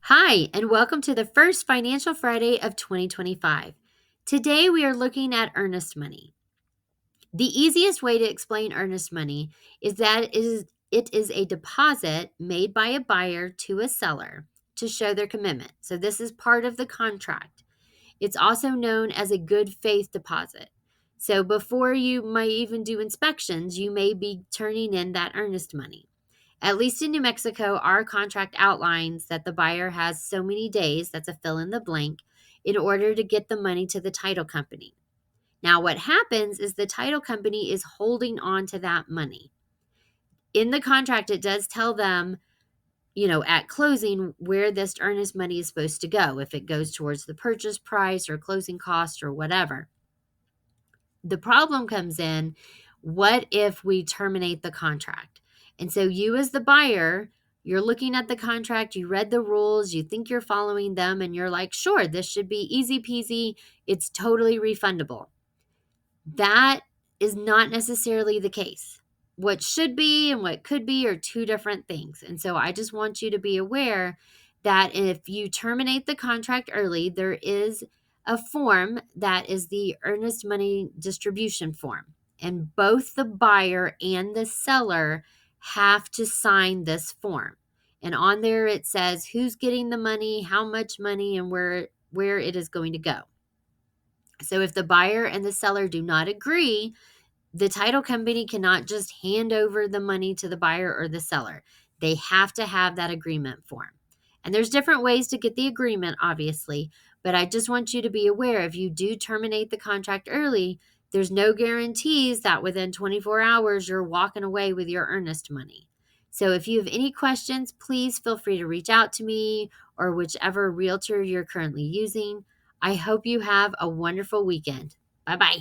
Hi, and welcome to the first Financial Friday of 2025. Today we are looking at earnest money. The easiest way to explain earnest money is that it is a deposit made by a buyer to a seller to show their commitment. So this is part of the contract. It's also known as a good faith deposit. So before you might even do inspections, you may be turning in that earnest money. At least in New Mexico, our contract outlines that the buyer has so many days, that's a fill in the blank, in order to get the money to the title company. Now, what happens is the title company is holding on to that money. In the contract, it does tell them, at closing where this earnest money is supposed to go, if it goes towards the purchase price or closing cost or whatever. The problem comes in, what if we terminate the contract? And so you as the buyer, you're looking at the contract, you read the rules, you think you're following them, and you're like, sure, this should be easy peasy. It's totally refundable. That is not necessarily the case. What should be and what could be are two different things. And so I just want you to be aware that if you terminate the contract early, there is a form that is the earnest money distribution form. And both the buyer and the seller have to sign this form. And on there it says who's getting the money, how much money, and where it is going to go. So if the buyer and the seller do not agree, the title company cannot just hand over the money to the buyer or the seller. They have to have that agreement form. And there's different ways to get the agreement, obviously, but I just want you to be aware if you do terminate the contract early, there's no guarantees that within 24 hours you're walking away with your earnest money. So if you have any questions, please feel free to reach out to me or whichever realtor you're currently using. I hope you have a wonderful weekend. Bye bye.